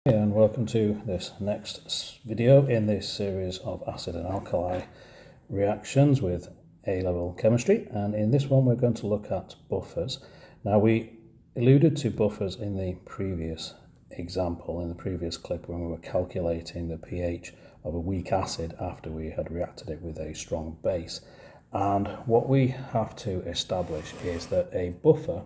And welcome to this next video in this series of acid and alkali reactions with A-level chemistry, and in this one we're going to look at buffers. Now, we alluded to buffers in the previous example, in the previous clip, when we were calculating the pH of a weak acid after we had reacted it with a strong base. And what we have to establish is that a buffer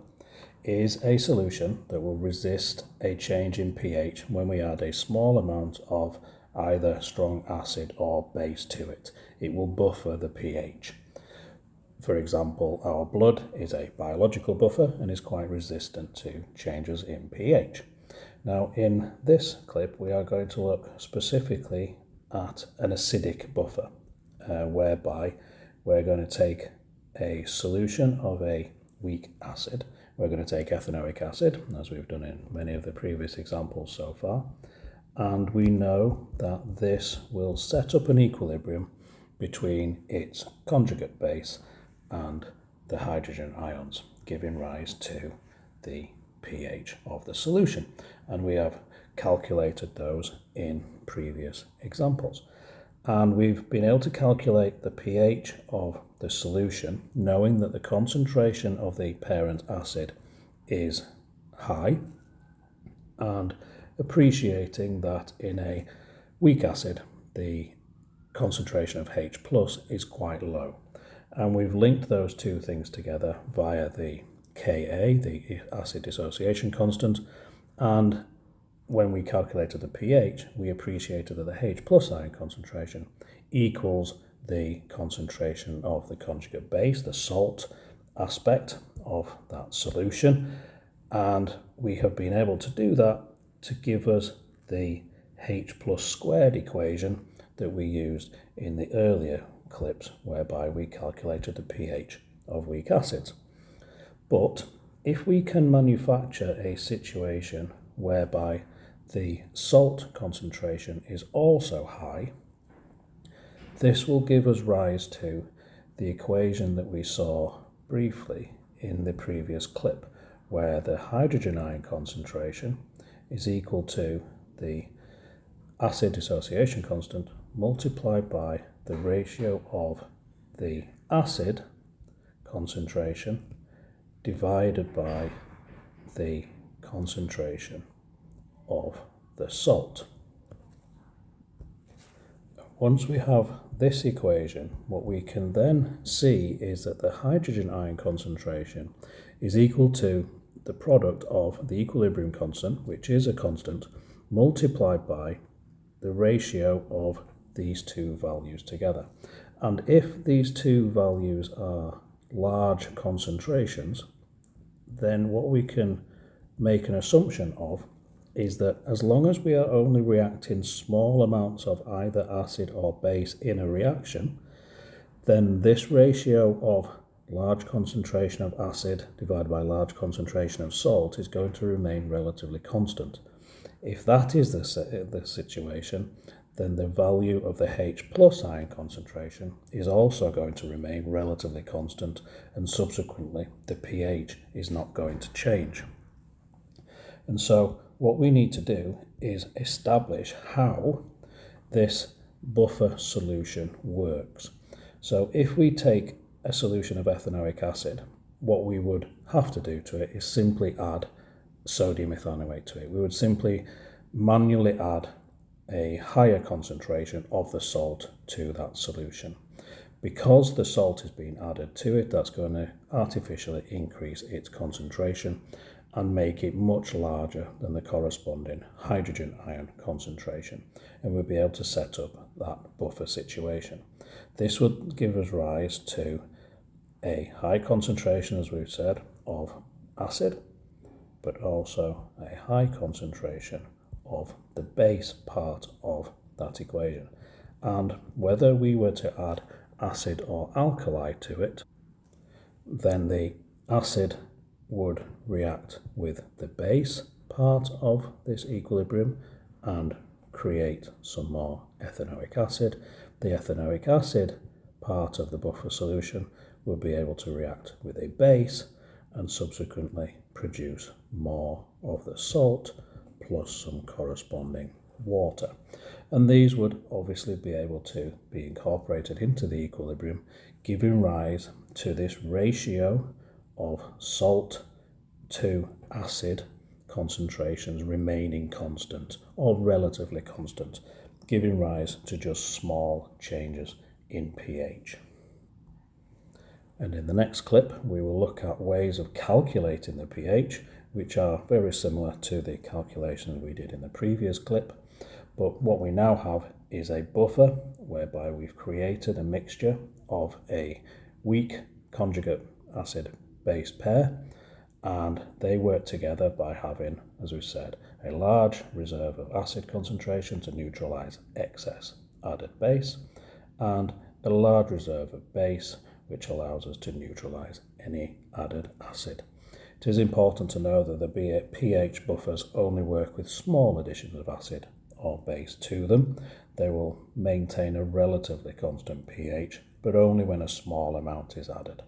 is a solution that will resist a change in pH when we add a small amount of either strong acid or base to it. It will buffer the pH. For example, our blood is a biological buffer and is quite resistant to changes in pH. Now, in this clip, we are going to look specifically at an acidic buffer, whereby we're going to take a solution of a weak acid. We're going to take ethanoic acid, as we've done in many of the previous examples so far, and we know that this will set up an equilibrium between its conjugate base and the hydrogen ions, giving rise to the pH of the solution. And we have calculated those in previous examples. And we've been able to calculate the pH of the solution, knowing that the concentration of the parent acid is high, and appreciating that in a weak acid the concentration of H+ is quite low. And we've linked those two things together via the Ka, the acid dissociation constant, and when we calculated the pH, we appreciated that the H+ ion concentration equals the concentration of the conjugate base, the salt aspect of that solution, and we have been able to do that to give us the H+ squared equation that we used in the earlier clips, whereby we calculated the pH of weak acids. But if we can manufacture a situation whereby the salt concentration is also high, this will give us rise to the equation that we saw briefly in the previous clip, where the hydrogen ion concentration is equal to the acid dissociation constant multiplied by the ratio of the acid concentration divided by the concentration of the salt. Once we have this equation, what we can then see is that the hydrogen ion concentration is equal to the product of the equilibrium constant, which is a constant, multiplied by the ratio of these two values together. And if these two values are large concentrations, then what we can make an assumption of is that as long as we are only reacting small amounts of either acid or base in a reaction, then this ratio of large concentration of acid divided by large concentration of salt is going to remain relatively constant. If that is the situation, then the value of the H+ ion concentration is also going to remain relatively constant, and subsequently the pH is not going to change. And so what we need to do is establish how this buffer solution works. So if we take a solution of ethanoic acid, what we would have to do to it is simply add sodium ethanoate to it. We would simply manually add a higher concentration of the salt to that solution. Because the salt is being added to it, that's going to artificially increase its concentration and make it much larger than the corresponding hydrogen ion concentration, and we'll be able to set up that buffer situation. This would give us rise to a high concentration, as we've said, of acid, but also a high concentration of the base part of that equation. And whether we were to add acid or alkali to it, then the acid would react with the base part of this equilibrium and create some more ethanoic acid. The ethanoic acid part of the buffer solution will be able to react with a base and subsequently produce more of the salt plus some corresponding water. And these would obviously be able to be incorporated into the equilibrium, giving rise to this ratio of salt to acid concentrations remaining constant or relatively constant, giving rise to just small changes in pH. And in the next clip, we will look at ways of calculating the pH, which are very similar to the calculations we did in the previous clip. But what we now have is a buffer whereby we've created a mixture of a weak conjugate acid-base pair, and they work together by having, as we said, a large reserve of acid concentration to neutralize excess added base, and a large reserve of base which allows us to neutralize any added acid. It is important to know that the pH buffers only work with small additions of acid or base to them. They will maintain a relatively constant pH, but only when a small amount is added.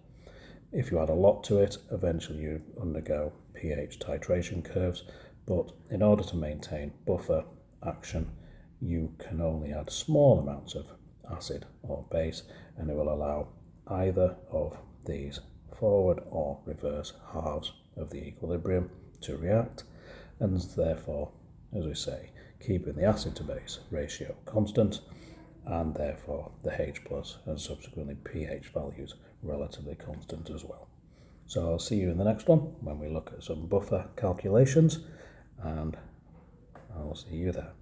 If you add a lot to it, eventually you undergo pH titration curves, but in order to maintain buffer action, you can only add small amounts of acid or base, and it will allow either of these forward or reverse halves of the equilibrium to react, and therefore, as we say, keeping the acid to base ratio constant, and therefore the H plus and subsequently pH values relatively constant as well. So I'll see you in the next one when we look at some buffer calculations, and I'll see you there.